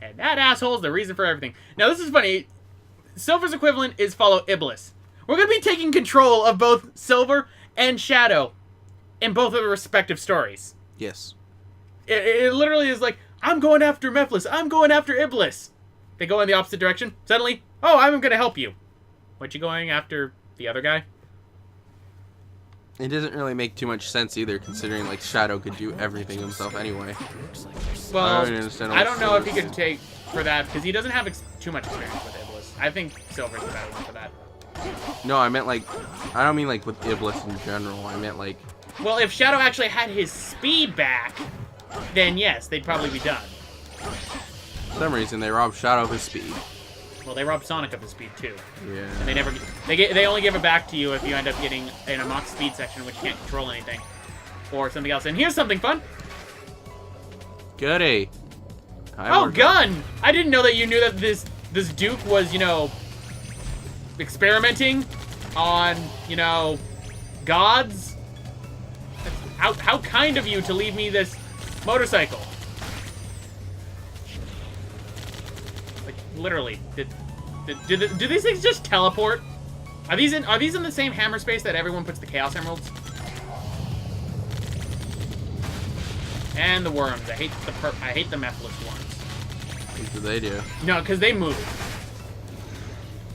And that asshole's the reason for everything. Now, this is funny. Silver's equivalent is follow Iblis. We're going to be taking control of both Silver and Shadow in both of their respective stories. Yes. It literally is like, I'm going after Mephiles. I'm going after Iblis. They go in the opposite direction. Suddenly, oh, I'm going to help you. What, you going after the other guy? It doesn't really make too much sense either, considering like Shadow could do everything himself anyway. Well, I don't know if he could take for that, because he doesn't have too much experience with Iblis. I think Silver's the better one for that. No, I meant like, I don't mean like with Iblis in general. I meant like... Well, if Shadow actually had his speed back, then yes, they'd probably be done. For some reason, they robbed Shadow of his speed. Well, they robbed Sonic of his speed too. Yeah. And they only give it back to you if you end up getting in a mock speed section, which you can't control anything, or something else. And here's something fun. Goody. Oh, gun! I didn't know that you knew that this Duke was, you know, experimenting on, you know, gods. How kind of you to leave me this motorcycle. Like, literally, do these things just teleport? Are these in the same hammer space that everyone puts the Chaos Emeralds? And the worms. I hate the Mephiles worms. What do they do? No, because they move.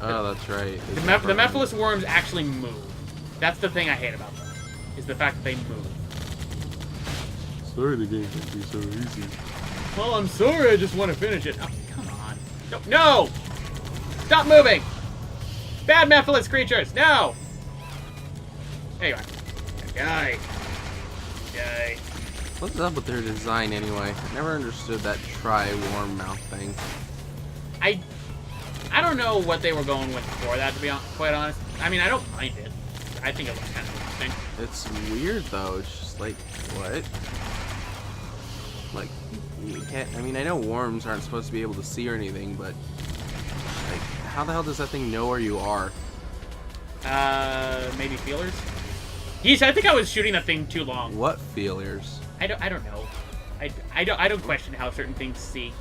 Oh, that's right. The Mephiles worms actually move. That's the thing I hate about them, is the fact that they move. Sorry the game can be so easy. Well, I'm sorry, I just want to finish it. Oh, come on. No! Stop moving! Bad Mephiles creatures, no! There you are. Die. What's up with their design anyway? I never understood that tri-worm mouth thing. I don't know what they were going with for that, to be quite honest. I mean, I don't mind it. I think it looks kind of interesting. It's weird though. It's just like, what? Like, you can't. I mean, I know worms aren't supposed to be able to see or anything, but like, how the hell does that thing know where you are? Maybe feelers. Yeesh, I think I was shooting that thing too long. What feelers? I don't know. I don't question how certain things see.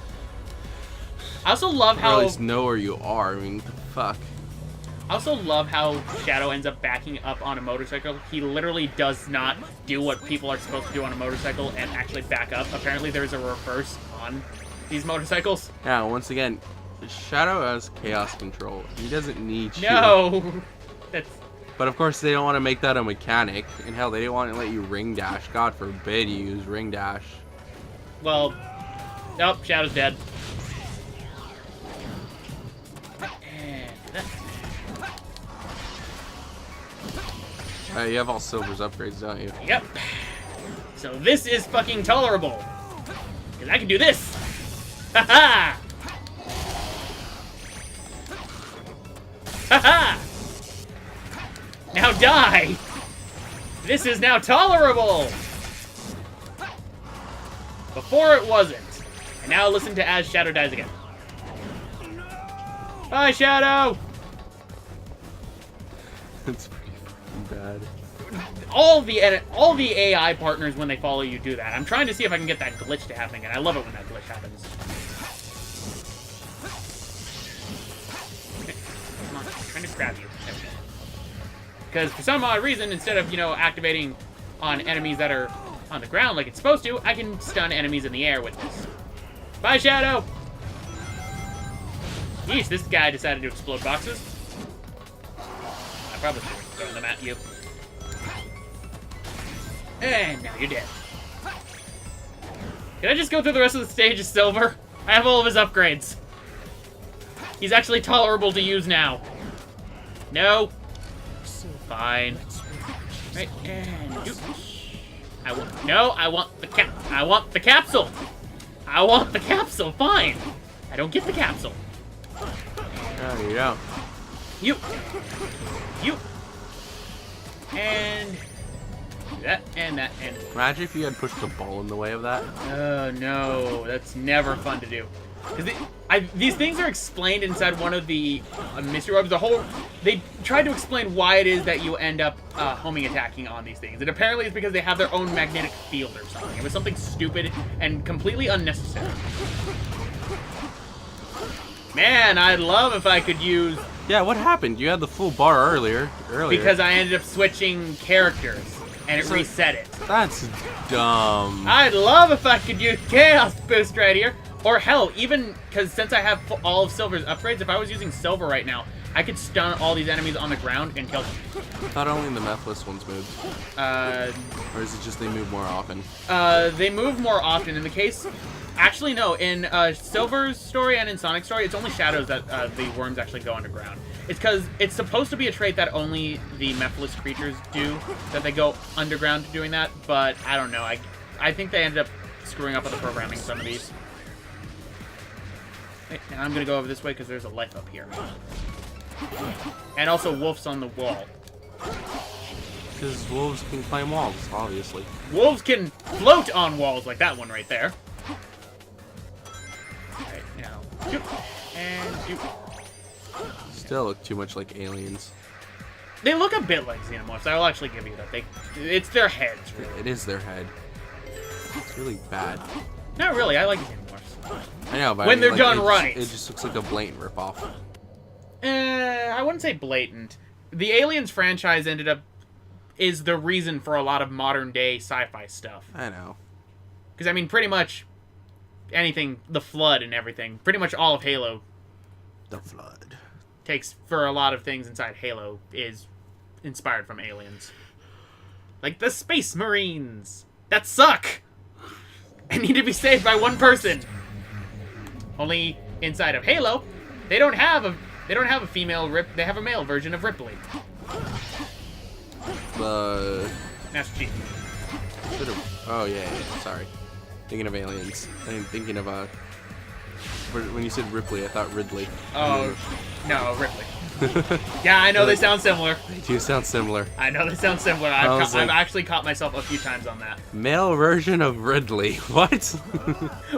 I also love how... Or at least know where you are. I mean, what the fuck? I also love how Shadow ends up backing up on a motorcycle. He literally does not do what people are supposed to do on a motorcycle and actually back up. Apparently there's a reverse on these motorcycles. Yeah, once again, Shadow has chaos control. He doesn't need you. No! That's... But of course they don't want to make that a mechanic. And hell, they don't want to let you ring dash. God forbid you use ring dash. Well, nope, Shadow's dead. You have all Silver's upgrades, don't you? Yep. So this is fucking tolerable. Because I can do this. Ha-ha! Ha-ha! Now die! This is now tolerable! Before it wasn't. And now listen to as Shadow dies again. Bye, Shadow! That's pretty fucking bad. All the AI partners, when they follow you, do that. I'm trying to see if I can get that glitch to happen again. I love it when that glitch happens. Okay. Come on, I'm trying to grab you. Because for some odd reason, instead of, you know, activating on enemies that are on the ground like it's supposed to, I can stun enemies in the air with this. Bye, Shadow! Yeesh, this guy decided to explode boxes. I probably should have thrown them at you. And now you're dead. Can I just go through the rest of the stage as Silver? I have all of his upgrades. He's actually tolerable to use now. No. Fine. Right, and I want the capsule. I want the capsule. Fine. I don't get the capsule. Oh, you don't. You. And that, and... Imagine if you had pushed a ball in the way of that. Oh, no. That's never fun to do. These things are explained inside one of the mystery orbs. They tried to explain why it is that you end up homing attacking on these things. And apparently it's because they have their own magnetic field or something. It was something stupid and completely unnecessary. Man, I'd love if I could use... Yeah, what happened? You had the full bar earlier. Because I ended up switching characters, and it reset it. That's dumb. I'd love if I could use Chaos Boost right here. Or hell, even, because since I have all of Silver's upgrades, if I was using Silver right now, I could stun all these enemies on the ground and kill them. I thought only the Methless ones moved. Or is it just they move more often? They move more often. In the case... Actually, no. In Silver's story and in Sonic's story, it's only Shadows that the worms actually go underground. It's because it's supposed to be a trait that only the Methless creatures do, that they go underground doing that, but I don't know. I think they ended up screwing up with the programming some of these. Right, now I'm going to go over this way because there's a life up here. And also wolves on the wall. Because wolves can climb walls, obviously. Wolves can float on walls like that one right there. Right, now. Shoot. And shoot. Still look too much like aliens. They look a bit like xenomorphs. I will actually give you that. It's their heads, really. It is their head. It's really bad. Not really. I like xenomorphs. I know, but when they're done right. It just looks like a blatant ripoff. I wouldn't say blatant. The Aliens franchise is the reason for a lot of modern day sci-fi stuff. I know. Because, I mean, pretty much anything, the Flood and everything, pretty much all of Halo. The Flood. Takes, for a lot of things inside Halo, is inspired from aliens. Like the Space Marines! That suck! And need to be saved by one person! Only inside of Halo, they don't have a female they have a male version of Ripley. Master Chief. Oh yeah, sorry. Thinking of aliens. I'm thinking of when you said Ripley, I thought Ridley. Oh, no, Ripley. Yeah, I know they sound similar. They do sound similar. I know they sound similar. I've actually caught myself a few times on that. Male version of Ridley. What?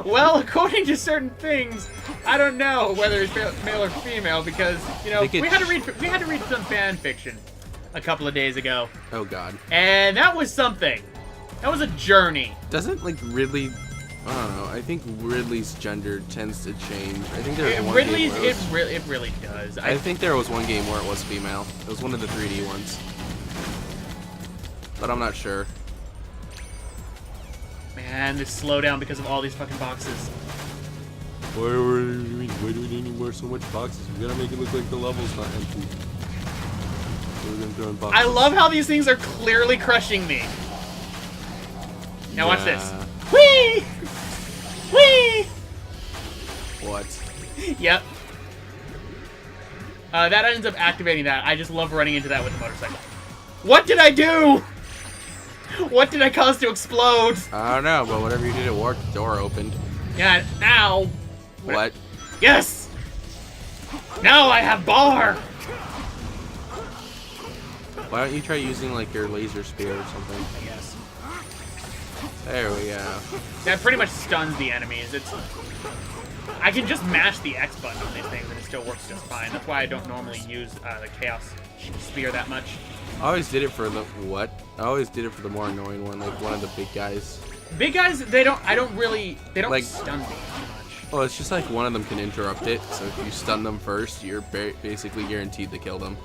Well, according to certain things, I don't know whether it's male or female because, you know, we had to read some fan fiction a couple of days ago. Oh God. And that was something. That was a journey. Doesn't like Ridley? I don't know. I think Ridley's gender tends to change. I think there's one Ridley's game where it really does. I think there was one game where it was female. It was one of the 3D ones, but I'm not sure. Man, this slowdown because of all these fucking boxes. Why do we need more so much boxes? We gotta make it look like the level's not empty. I love how these things are clearly crushing me. Now watch this. Whee! Whee! What? Yep. That ends up activating that. I just love running into that with the motorcycle. What did I do? What did I cause to explode? I don't know, but whatever you did, it worked. The door opened. Yeah, now. What? Yes! Now I have bar! Why don't you try using, like, your laser spear or something? I guess. There we go. That pretty much stuns the enemies. I can just mash the X button on these things and it still works just fine. That's why I don't normally use the Chaos Spear that much. I always did it for the I always did it for the more annoying one, like one of the big guys. Big guys, they don't like, stun me too much. Well, it's just like one of them can interrupt it, so if you stun them first, you're basically guaranteed to kill them.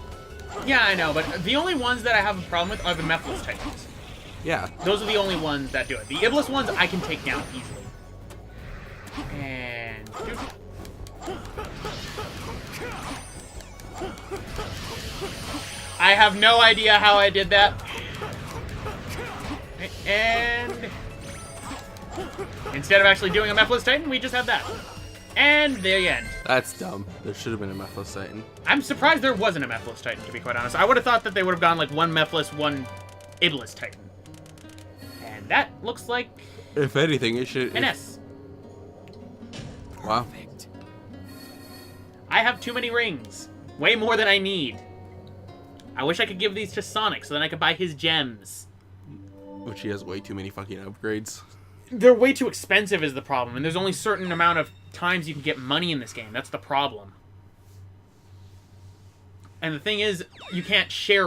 Yeah, I know, but the only ones that I have a problem with are the Methless Titans. Yeah. Those are the only ones that do it. The Iblis ones I can take down easily. And shoot. I have no idea how I did that. And instead of actually doing a Methless Titan, we just have that. And the end. That's dumb. There should have been a Methless Titan. I'm surprised there wasn't a Methless Titan, to be quite honest. I would have thought that they would have gone like one Methless, one Iblis Titan. And that looks like... If anything, it should... an S. Wow. I have too many rings. Way more than I need. I wish I could give these to Sonic so then I could buy his gems. Which he has way too many fucking upgrades. They're way too expensive is the problem, and there's only a certain amount of times you can get money in this game. That's the problem. And the thing is, you can't share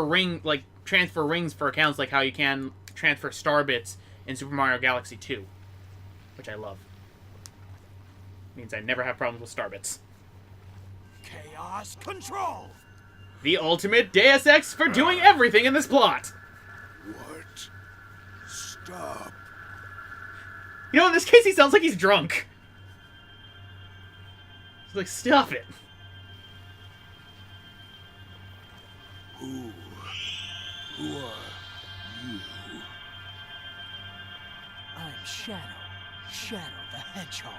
transfer rings for accounts like how you can transfer star bits in Super Mario Galaxy 2. Which I love. Means I never have problems with star bits. Chaos control. The ultimate Deus Ex for doing everything in this plot. What? Stop. You know, in this case, he sounds like he's drunk. He's like, stop it. Who are you? I'm Shadow. Shadow the Hedgehog.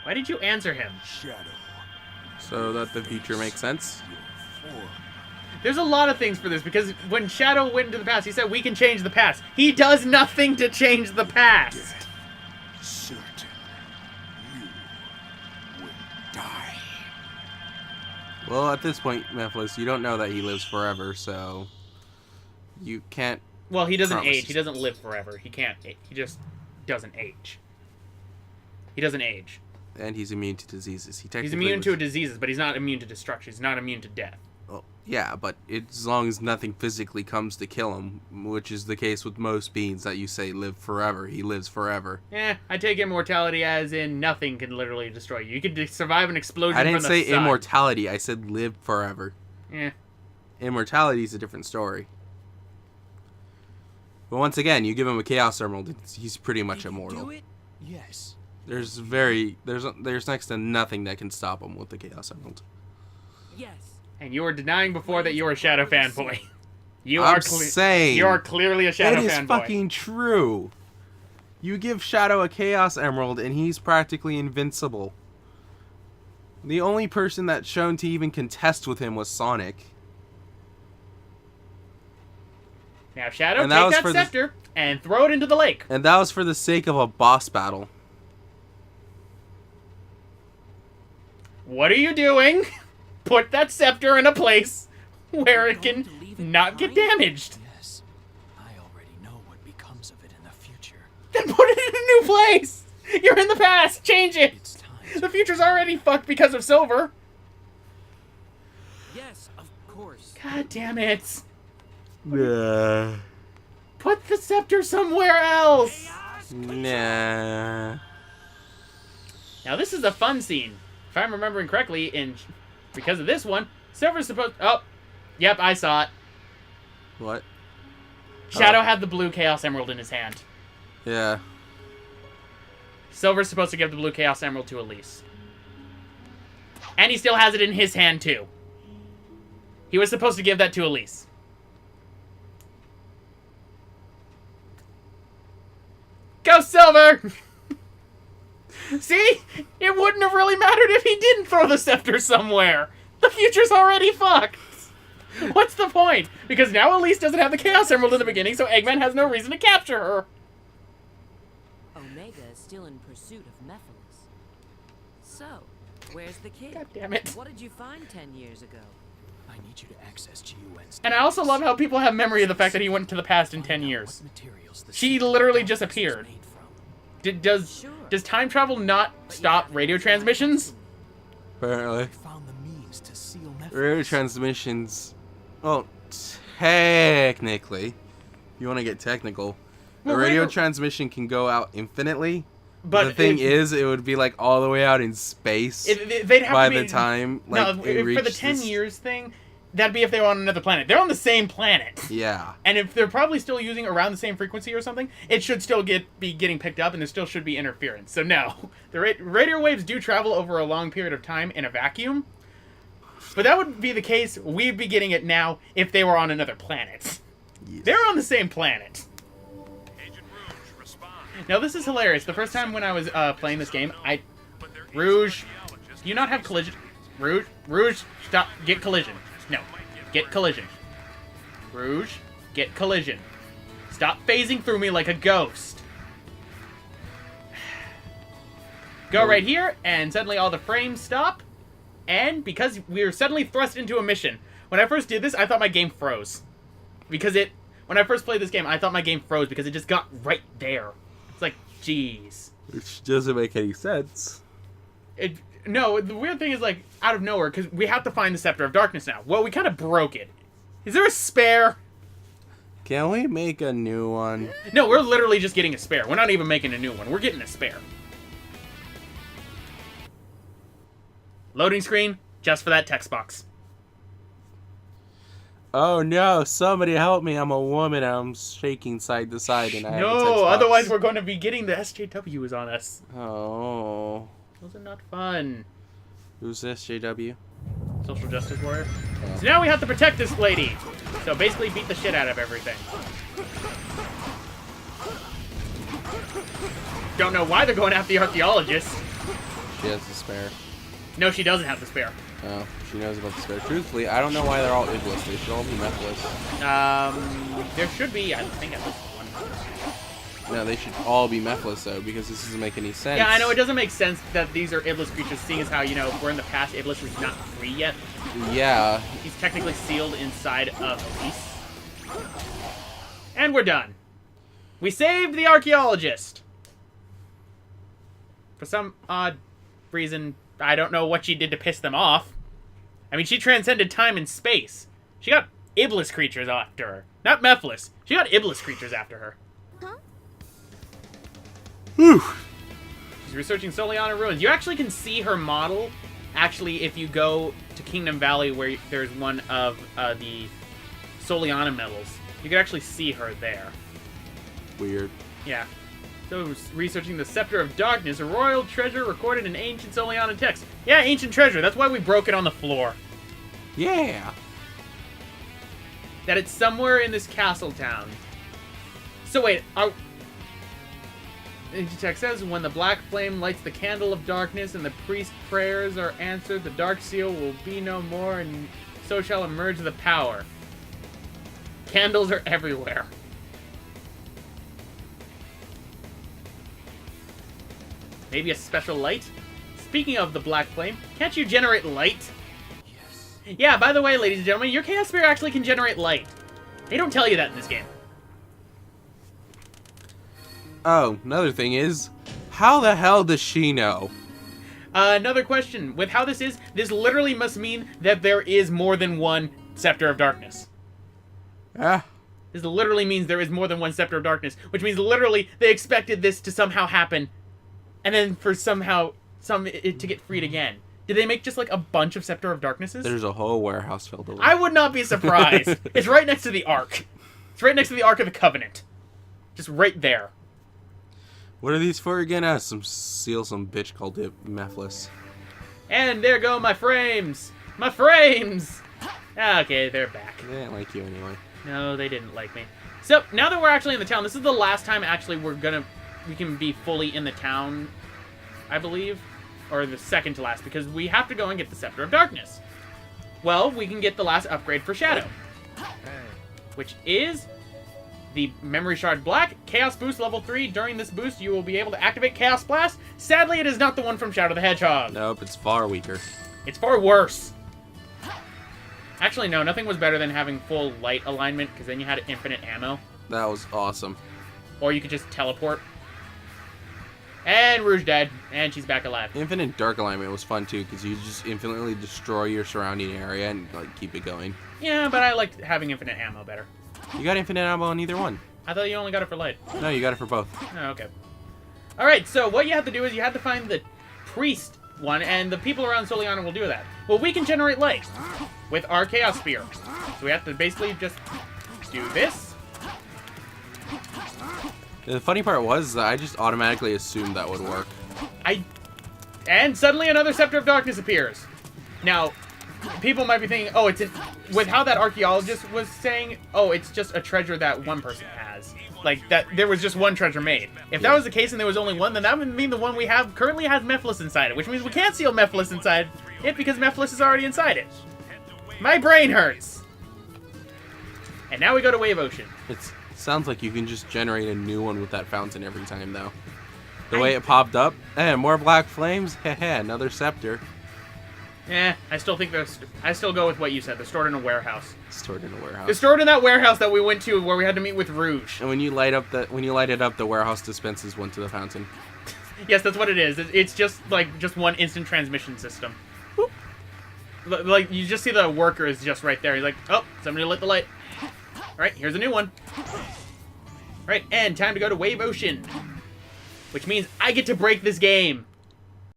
Why did you answer him? Shadow. So that the future makes sense. Your form. There's a lot of things for this, because when Shadow went into the past, he said, we can change the past. He does nothing to change the past. Get certain you will die. Well, at this point, Mephiles, you don't know that he lives forever, so you can't. Well, he doesn't promise. age. He doesn't live forever. He can't. He just doesn't age. He doesn't age. And he's immune to diseases. He's immune to diseases, but he's not immune to destruction. He's not immune to death. Well, yeah, but as long as nothing physically comes to kill him, which is the case with most beings that you say live forever, he lives forever. I take immortality as in nothing can literally destroy you. You could survive an explosion I didn't from the say sun. immortality. I said live forever. Immortality is a different story. But once again, you give him a Chaos Emerald, he's pretty much immortal. Do it? Yes. There's next to nothing that can stop him with the Chaos Emerald. Yes. And you were denying before that you were a Shadow fanboy. You I'm are saying you are clearly a Shadow it is fanboy. fucking true. You give Shadow a Chaos Emerald and he's practically invincible. The only person that's shown to even contest with him was Sonic. Now, Shadow, And that was take for that scepter and throw it into the lake. And that was for the sake of a boss battle. What are you doing? Put that scepter in a place where it can not get damaged. Yes. I already know what becomes of it in the future. Then put it in a new place. You're in the past. Change it. It's time. The future's already fucked because of Silver. Yes, of course. God damn it. Nah. Put the scepter somewhere else. Nah. Now, this is a fun scene. If I'm remembering correctly, because of this one, Silver's supposed... Oh, yep, I saw it. What? Shadow had the blue Chaos Emerald in his hand. Yeah. Silver's supposed to give the blue Chaos Emerald to Elise. And he still has it in his hand, too. He was supposed to give that to Elise. Go, Silver! See? It wouldn't have really mattered if he didn't throw the scepter somewhere. The future's already fucked. What's the point? Because now Elise doesn't have the Chaos Emerald in the beginning, so Eggman has no reason to capture her. Omega is still in pursuit of Mephiles. So, where's the kid? God damn it. What did you find 10 years ago? I need you to access G.U.N's. And I also love how people have memory of the fact that he went to the past in 10 years. She literally just appeared. Does time travel not stop radio transmissions? Apparently. Found the means to seal Radio transmissions. Well, technically. If you want to get technical. Well, a radio radio- transmission can go out infinitely. But the thing is, it would be like all the way out in space they'd have by to be, the time like no, it for the reaches 10 this- years thing, that'd be if they were on another planet. They're on the same planet. Yeah. And if they're probably still using around the same frequency or something, it should still be getting picked up, and there still should be interference. So no, the radio waves do travel over a long period of time in a vacuum. But that would be the case. We'd be getting it now if they were on another planet. Yes. They're on the same planet. Now this is hilarious. The first time when I was playing this game, Rouge, do you not have collision? Rouge, stop. Get collision. No, get collision. Rouge, get collision. Stop phasing through me like a ghost. Go right here, and suddenly all the frames stop. And because we were suddenly thrust into a mission. When I first did this, I thought my game froze. Because when I first played this game, I thought my game froze because it just got right there. It's like, jeez. Which doesn't make any sense. No, the weird thing is, like, out of nowhere, because we have to find the Scepter of Darkness now. Well, we kind of broke it. Is there a spare? Can we make a new one? No, we're literally just getting a spare. We're not even making a new one. We're getting a spare. Loading screen. Just for that text box. Oh no, somebody help me. I'm a woman and I'm shaking side to side and I have a text No, box. otherwise we're going to be getting the SJWs on us. Oh. Those are not fun. Who's this, JW? Social justice warrior. Oh. So now we have to protect this lady. So basically beat the shit out of everything. Don't know why they're going after the archaeologist. She has the spare. No, she doesn't have the spare. Oh, she knows about the spare. Truthfully, I don't know why they're all Iblis. They should all be Mephiles. There should be, I think, at least one. No, they should all be Mephiles, though, because this doesn't make any sense. Yeah, I know, it doesn't make sense that these are Iblis creatures, seeing as how, you know, we're in the past, Iblis is not free yet. Yeah. He's technically sealed inside of peace. And we're done. We saved the archaeologist. For some odd reason, I don't know what she did to piss them off. I mean, she transcended time and space. She got Iblis creatures after her. Not Mephiles. She got Iblis creatures after her. Huh? Whew. She's researching Soliana ruins. You actually can see her model, actually, if you go to Kingdom Valley, where there's one of the Soliana medals. You can actually see her there. Weird. Yeah. So, researching the Scepter of Darkness, a royal treasure recorded in ancient Soliana text. Yeah, ancient treasure. That's why we broke it on the floor. Yeah. That it's somewhere in this castle town. So wait, ancient text says, when the black flame lights the candle of darkness and the priest's prayers are answered, the dark seal will be no more, and so shall emerge the power. Candles are everywhere. Maybe a special light? Speaking of the black flame, can't you generate light? Yes. Yeah, by the way, ladies and gentlemen, your Chaos Spear actually can generate light. They don't tell you that in this game. Oh, another thing is, how the hell does she know? Another question. With how this is, this literally must mean that there is more than one Scepter of Darkness. Ah. This literally means there is more than one Scepter of Darkness, which means literally they expected this to somehow happen, and then for it to get freed again. Did they make just like a bunch of Scepter of Darknesses? There's a whole warehouse filled with I would not be surprised. It's right next to the Ark. It's right next to the Ark of the Covenant. Just right there. What are these for again? Some bitch called Mephiles. And there go my frames! My frames! Okay, they're back. They didn't like you anyway. No, they didn't like me. So, now that we're actually in the town, this is the last time actually we can be fully in the town, I believe. Or the second to last, because we have to go and get the Scepter of Darkness. Well, we can get the last upgrade for Shadow. Which is the Memory Shard Black, Chaos Boost level 3. During this boost, you will be able to activate Chaos Blast. Sadly, it is not the one from Shadow the Hedgehog. Nope, it's far weaker. It's far worse. Actually, no, nothing was better than having full light alignment, because then you had infinite ammo. That was awesome. Or you could just teleport. And Rouge dead, and she's back alive. Infinite dark alignment was fun too, because you just infinitely destroy your surrounding area and like keep it going. Yeah, but I liked having infinite ammo better. You got infinite ammo on either one. I thought you only got it for light. No, you got it for both. Oh, okay. Alright, so what you have to do is you have to find the priest one, and the people around Soliana will do that. Well, we can generate light with our Chaos Spear. So we have to basically just do this. The funny part was that I just automatically assumed that would work. And suddenly another Scepter of Darkness appears. Now, people might be thinking, oh, with how that archaeologist was saying, oh, it's just a treasure that one person has. Like, that there was just one treasure made. If that was the case and there was only one, then that would mean the one we have currently has Mephiles inside it, which means we can't seal Mephiles inside it because Mephiles is already inside it. My brain hurts. And now we go to Wave Ocean. It sounds like you can just generate a new one with that fountain every time, though. The way it popped up, more black flames, another scepter. I still think I still go with what you said. They're stored in a warehouse. Stored in a warehouse. They're stored in that warehouse that we went to where we had to meet with Rouge. And when you light it up, the warehouse dispenses one to the fountain. Yes, that's what it is. It's just one instant transmission system. Boop. Like you just see the worker is just right there. He's like, oh, somebody lit the light. All right, here's a new one. All right, and time to go to Wave Ocean, which means I get to break this game.